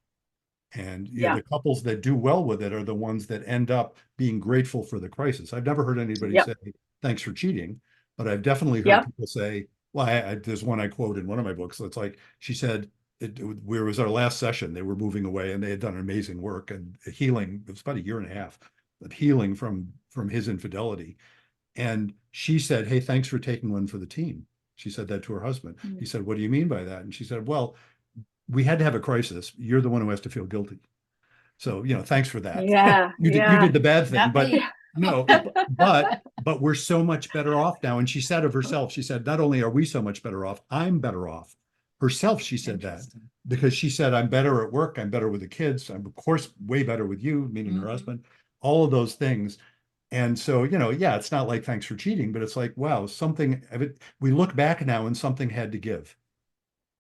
S3: And the couples that do well with it are the ones that end up being grateful for the crisis. I've never heard anybody say, thanks for cheating, but I've definitely heard people say, well, there's one I quote in one of my books. So it's like, she said, where was our last session? They were moving away and they had done amazing work and healing. It was about 1.5 years of healing from his infidelity. And she said, hey, thanks for taking one for the team. She said that to her husband. He said, what do you mean by that? And she said, well, we had to have a crisis. You're the one who has to feel guilty. So, thanks for that. You did the bad thing, but No, but we're so much better off now. And she said of herself, she said, not only are we so much better off, I'm better off. Herself, she said that because she said, I'm better at work, I'm better with the kids, I'm of course way better with you, meaning her husband, all of those things. And so, yeah, it's not like thanks for cheating, but it's like, wow, we look back now and something had to give.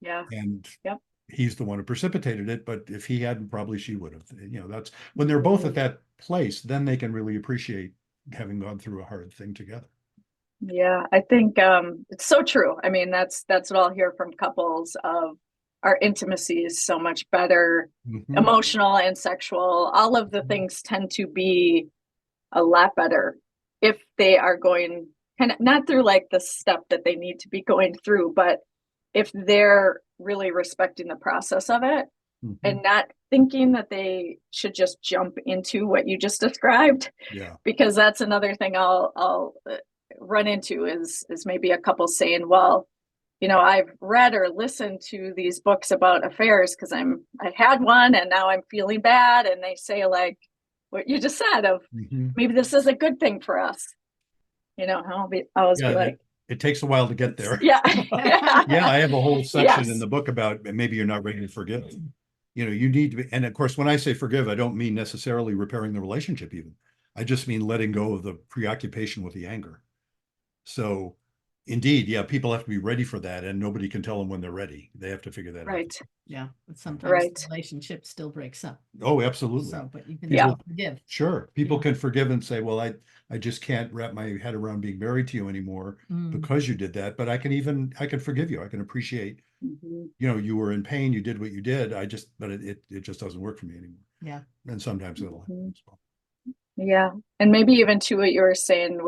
S4: Yeah.
S3: And
S4: yep.
S3: He's the one who precipitated it, but if he hadn't, probably she would have. That's when they're both at that place, then they can really appreciate having gone through a hard thing together.
S4: Yeah, I think it's so true. I mean, that's what I'll hear from couples of our intimacy is so much better, emotional and sexual. All of the things tend to be a lot better if they are going kind of not through like the step that they need to be going through, but if they're really respecting the process of it and not thinking that they should just jump into what you just described.
S3: Yeah.
S4: Because that's another thing I'll run into is maybe a couple saying, well, I've read or listened to these books about affairs because I had one and now I'm feeling bad. And they say like what you just said of maybe this is a good thing for us. I'll always be like,
S3: it takes a while to get there.
S4: Yeah.
S3: Yeah, I have a whole section in the book about maybe you're not ready to forgive. You need to be, and of course, when I say forgive, I don't mean necessarily repairing the relationship even. I just mean letting go of the preoccupation with the anger. So indeed, yeah, people have to be ready for that, and nobody can tell them when they're ready. They have to figure that
S4: out.
S2: Yeah, but sometimes the relationship still breaks up.
S3: Oh, absolutely.
S2: So, but you can forgive.
S3: Sure. People can forgive and say, well, I just can't wrap my head around being married to you anymore because you did that. But I can forgive you. I can appreciate, you were in pain, you did what you did. But it just doesn't work for me anymore.
S2: Yeah.
S3: And sometimes it'll happen as well.
S4: Yeah. And maybe even to what you were saying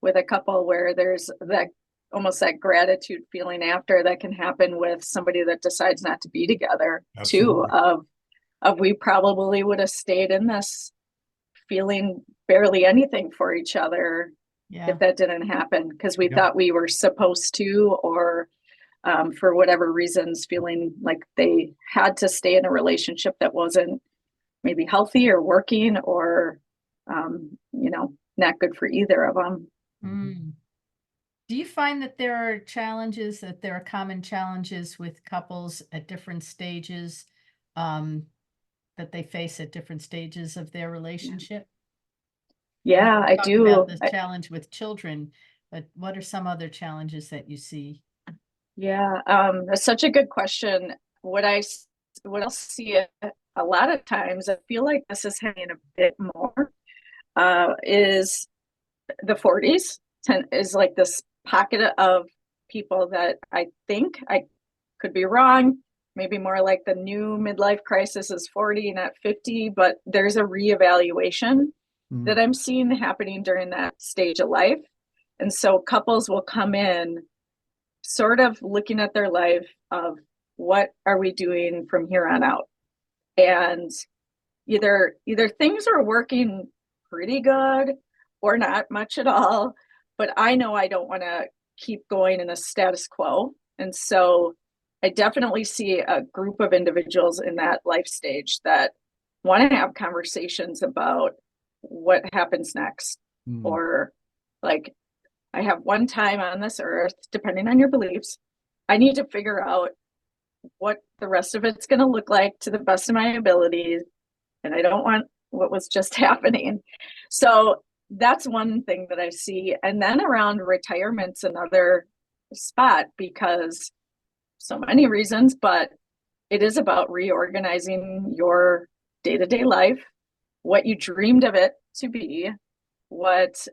S4: with a couple where there's that almost that gratitude feeling after that can happen with somebody that decides not to be together. Absolutely. Too of we probably would have stayed in this feeling barely anything for each other if that didn't happen because we thought we were supposed to or for whatever reasons feeling like they had to stay in a relationship that wasn't maybe healthy or working or not good for either of them.
S2: Do you find that there are common challenges with couples at different stages that they face at different stages of their relationship?
S4: Yeah, I do.
S2: About this challenge with children, but what are some other challenges that you see?
S4: Yeah, that's such a good question. What I'll see a lot of times, I feel like this is happening a bit more, is the 40s is like this pocket of people that I think I could be wrong. Maybe more like the new midlife crisis is 40, not 50, but there's a reevaluation that I'm seeing happening during that stage of life. And so couples will come in sort of looking at their life of what are we doing from here on out? And either things are working pretty good or not much at all, but I know I don't want to keep going in a status quo. And so I definitely see a group of individuals in that life stage that want to have conversations about what happens next. Or like, I have one time on this earth, depending on your beliefs, I need to figure out what the rest of it's going to look like to the best of my abilities. And I don't want what was just happening. So that's one thing that I see. And then around retirement's another spot because so many reasons, but it is about reorganizing your day-to-day life, what you dreamed of it to be, what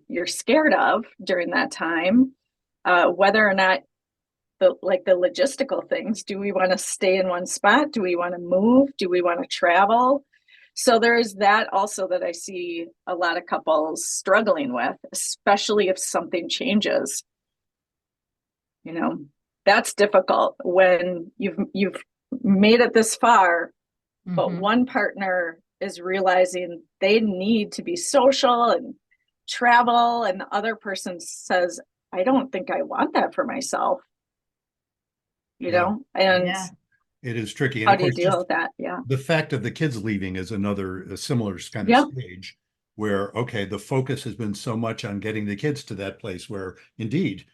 S4: you're scared of during that time, whether or not the logistical things. Do we want to stay in one spot? Do we want to move? Do we want to travel? So there's that also that I see a lot of couples struggling with, especially if something changes. That's difficult when you've made it this far, but one partner is realizing they need to be social and travel, and the other person says, I don't think I want that for myself. And
S3: it is tricky.
S4: And how do you deal with that? Yeah.
S3: The fact of the kids leaving is a similar kind of stage. where, okay, the focus has been so much on getting the kids to that place where indeed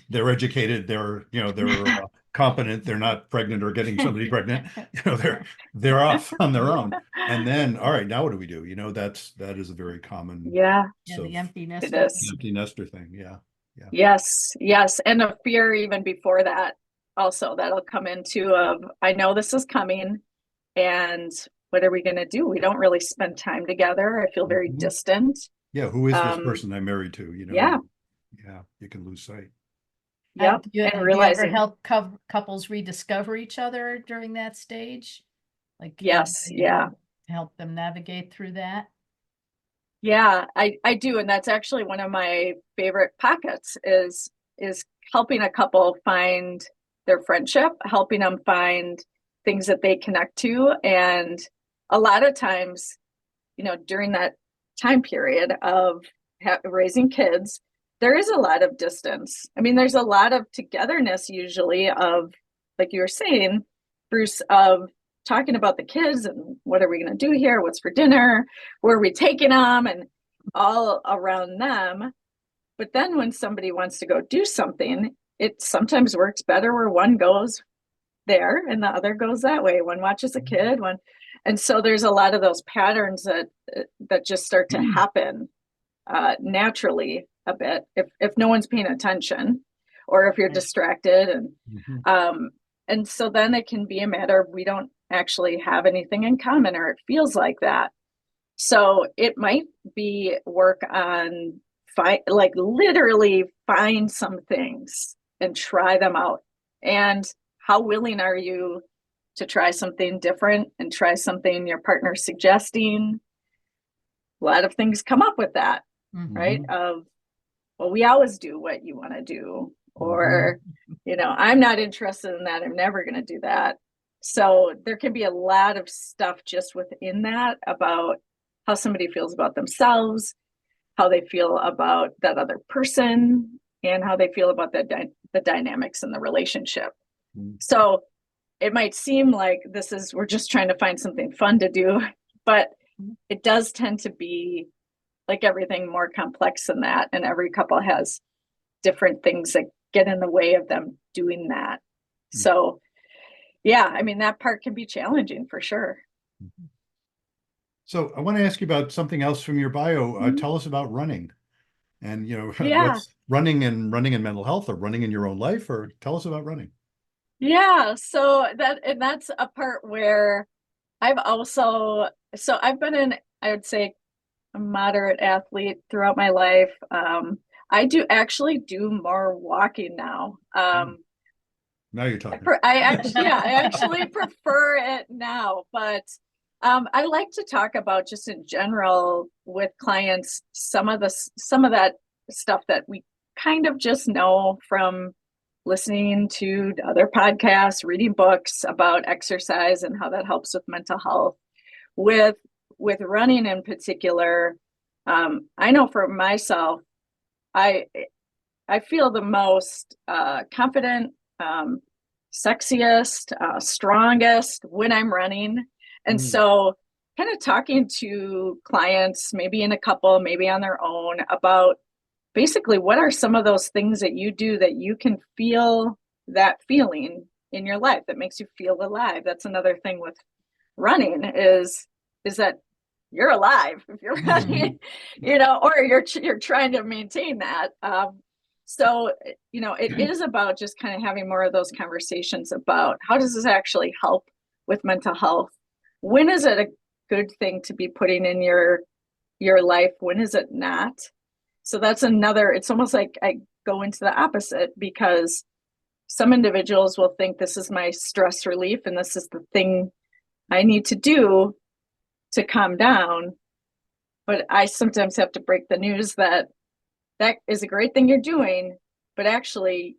S3: they're educated, they're competent, they're not pregnant or getting somebody pregnant, they're off on their own. And then, all right, now what do we do? that is a very common
S2: the empty nester.
S3: Empty nester thing. Yeah.
S4: Yes. And a fear even before that also that'll come into I know this is coming, and what are we going to do? We don't really spend time together. I feel very distant.
S3: Yeah. Who is this person I'm married to?
S4: Yeah.
S3: You can lose sight.
S4: Yep.
S2: And realizing, you ever help couples rediscover each other during that stage? Like,
S4: yes.
S2: Help them navigate through that.
S4: Yeah, I do. And that's actually one of my favorite pockets is helping a couple find their friendship, helping them find things that they connect to. And a lot of times, during that time period of raising kids, there is a lot of distance. I mean, there's a lot of togetherness usually of, like you were saying, Bruce, of talking about the kids and what are we going to do here? What's for dinner? Where are we taking them? And all around them. But then when somebody wants to go do something, it sometimes works better where one goes there and the other goes that way. One watches a kid, and so there's a lot of those patterns that just start to happen naturally a bit if no one's paying attention, or if you're distracted, and so then it can be a matter of we don't actually have anything in common, or it feels like that. So it might be work on literally find some things and try them out. And how willing are you to try something different and try something your partner's suggesting? A lot of things come up with that, right? Well, we always do what you want to do, or, I'm not interested in that. I'm never going to do that. So there can be a lot of stuff just within that about how somebody feels about themselves, how they feel about that other person, and how they feel about the dynamics in the relationship. So it might seem like we're just trying to find something fun to do, but it does tend to be, like everything, more complex than that. And every couple has different things that get in the way of them doing that. So yeah, I mean, that part can be challenging for sure.
S3: So I want to ask you about something else from your bio. Tell us about running, and what's running and mental health, or running in your own life, or tell us about running.
S4: Yeah, so that's a part where I've been I would say, a moderate athlete throughout my life. I actually do more walking now.
S3: Now you're talking.
S4: I actually prefer it now, but I like to talk about, just in general with clients, some of that stuff that we kind of just know from listening to other podcasts, reading books about exercise and how that helps with mental health. With running in particular, I know for myself, I feel the most confident, sexiest, strongest when I'm running. And so kind of talking to clients, maybe in a couple, maybe on their own, about basically what are some of those things that you do that you can feel that feeling in your life that makes you feel alive. That's another thing with running is that you're alive if you're running, or you're trying to maintain that. So, it is about just kind of having more of those conversations about how does this actually help with mental health? When is it a good thing to be putting in your life? When is it not? So that's it's almost like I go into the opposite, because some individuals will think this is my stress relief and this is the thing I need to do to calm down. But I sometimes have to break the news that is a great thing you're doing, but actually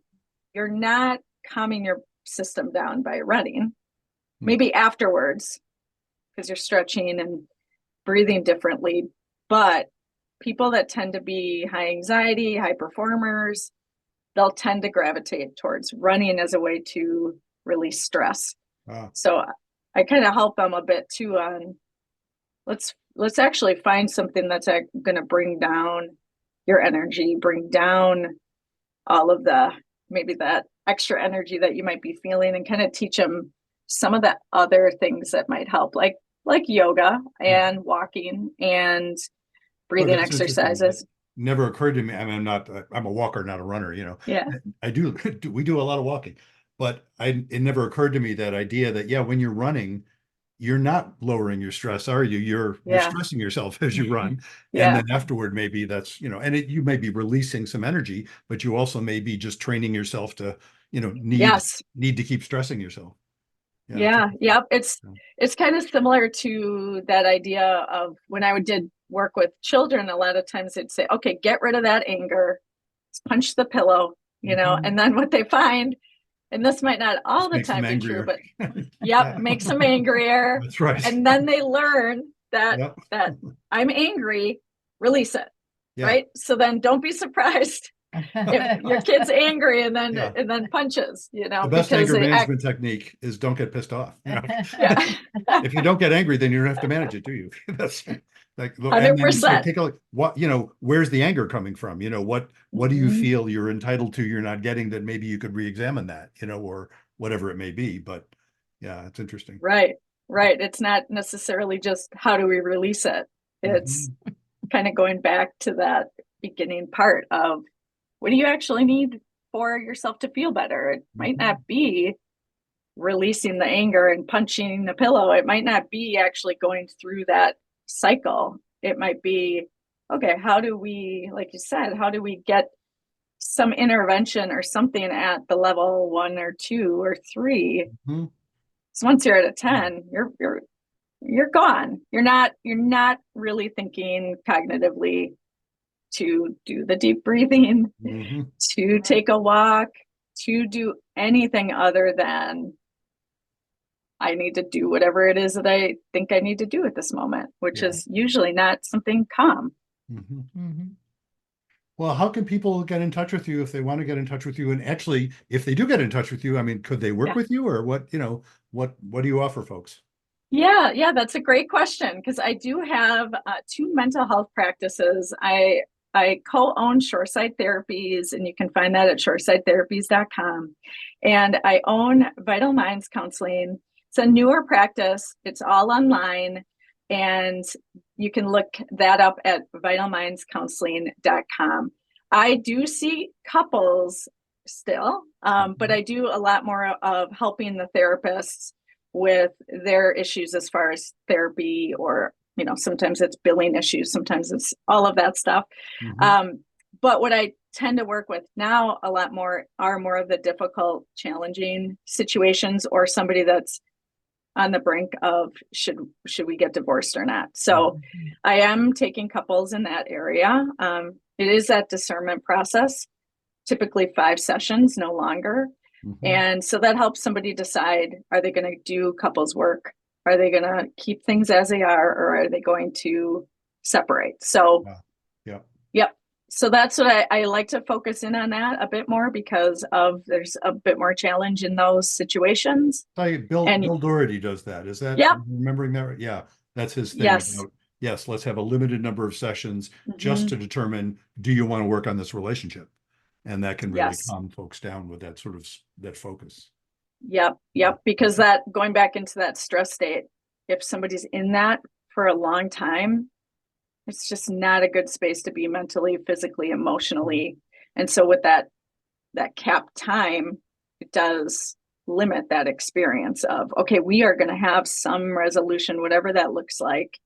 S4: you're not calming your system down by running. Maybe afterwards, because you're stretching and breathing differently. But people that tend to be high anxiety, high performers, they'll tend to gravitate towards running as a way to release stress. So I kind of help them a bit too on let's let's actually find something that's going to bring down your energy, bring down all of maybe that extra energy that you might be feeling, and kind of teach them some of the other things that might help, like yoga and walking and breathing exercises.
S3: Never occurred to me. I mean, I'm a walker, not a runner,
S4: Yeah.
S3: We do a lot of walking, but it never occurred to me that idea that, when you're running, you're not lowering your stress, are you? You're stressing yourself as you run. And then afterward, maybe that's, and you may be releasing some energy, but you also may be just training yourself to, need to keep stressing yourself.
S4: Yep. It's kind of similar to that idea of when I did work with children. A lot of times they'd say, okay, get rid of that anger, punch the pillow, and then what they find, and this might not all the time be true, but makes them angrier.
S3: That's right.
S4: And then they learn that I'm angry, release it. Right. So then don't be surprised if your kid's angry and then punches,
S3: The best anger management technique is don't get pissed off. If you don't get angry, then you don't have to manage it, do you? That's like
S4: 100%.
S3: Take a look. What, where's the anger coming from? What do you feel you're entitled to, you're not getting, that maybe you could re-examine that, or whatever it may be. But it's interesting.
S4: Right. It's not necessarily just how do we release it. It's kind of going back to that beginning part of, what do you actually need for yourself to feel better? It might not be releasing the anger and punching the pillow. It might not be actually going through that cycle. It might be, okay, how do we, like you said, how do we get some intervention or something at the level 1 or 2 or 3? So once you're at a 10, you're gone. You're not really thinking cognitively to do the deep breathing, to take a walk, to do anything other than I need to do whatever it is that I think I need to do at this moment, which is usually not something calm.
S3: Well, how can people get in touch with you if they want to get in touch with you? And actually, if they do get in touch with you, I mean, could they work with you, or what do you offer folks?
S4: Yeah, that's a great question, because I do have 2 mental health practices. I co-own Shoreside Therapies, and you can find that at shoresidetherapies.com. And I own Vital Minds Counseling. It's a newer practice. It's all online, and you can look that up at vitalmindscounseling.com. I do see couples still, but I do a lot more of helping the therapists with their issues as far as therapy, or sometimes it's billing issues, sometimes it's all of that stuff. But what I tend to work with now a lot more are more of the difficult, challenging situations, or somebody that's on the brink of should we get divorced or not. So I am taking couples in that area. It is that discernment process, typically 5 sessions, no longer. And so that helps somebody decide, are they going to do couples work? Are they going to keep things as they are, or are they going to separate? So, So that's what I like to focus in on, that a bit more, because there's a bit more challenge in those situations.
S3: Bill Doherty does that. Is that, remembering that right? Yeah, that's his thing. Yes, let's have a limited number of sessions just to determine, do you want to work on this relationship? And that can really calm folks down with that sort of that focus.
S4: Yep. Because that, going back into that stress state, if somebody's in that for a long time, it's just not a good space to be mentally, physically, emotionally. And so with that capped time, it does limit that experience of, okay, we are going to have some resolution, whatever that looks like,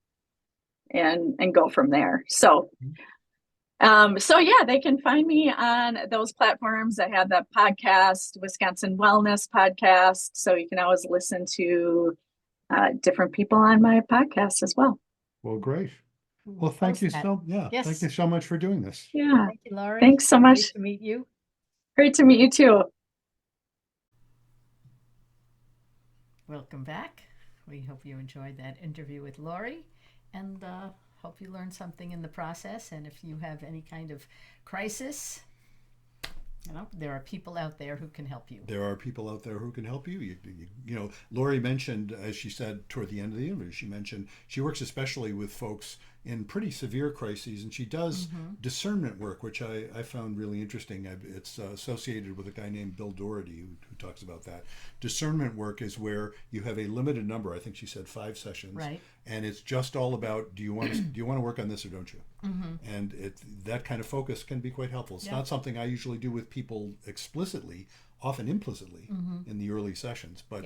S4: and go from there. So they can find me on those platforms. I have that podcast, Wisconsin Wellness Podcast. So you can always listen to different people on my podcast as well.
S3: Well, great. Well, thank you Thank you so much for doing this.
S4: Yeah.
S2: Thank you, Laurie.
S4: Thanks so much.
S2: Great to meet you.
S4: Great to meet you too.
S2: Welcome back. We hope you enjoyed that interview with Laurie, and hope you learned something in the process. And if you have any kind of crisis, There are people out there who can help you.
S3: There are people out there who can help you. You know, Laurie mentioned, as she said toward the end of the interview, she mentioned she works especially with folks in pretty severe crises, and she does discernment work, which I found really interesting. It's associated with a guy named Bill Doherty who talks about that. Discernment work is where you have a limited number. I think she said 5 sessions,
S2: right?
S3: And it's just all about do you want to work on this or don't you? And that kind of focus can be quite helpful. It's not something I usually do with people explicitly, often implicitly in the early sessions, but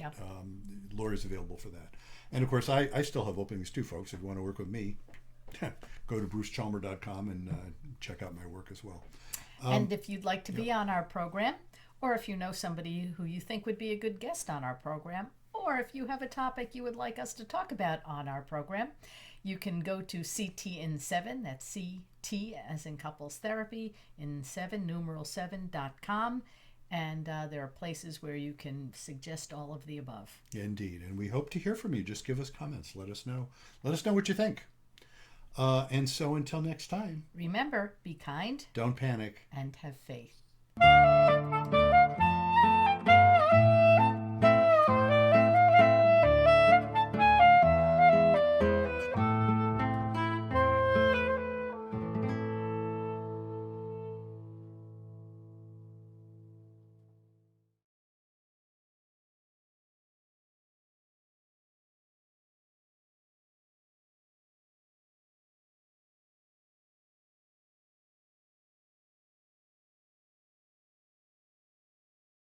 S3: Laurie's available for that. And of course, I still have openings too, folks. If you want to work with me, go to brucechalmer.com and check out my work as well.
S2: And if you'd like to be on our program, or if you know somebody who you think would be a good guest on our program, or if you have a topic you would like us to talk about on our program, you can go to CT in 7, that's CT as in couples therapy, in 7, numeral 7.com. And there are places where you can suggest all of the above.
S3: Indeed. And we hope to hear from you. Just give us comments. Let us know. Let us know what you think. And so until next time.
S2: Remember, be kind.
S3: Don't panic.
S2: And have faith.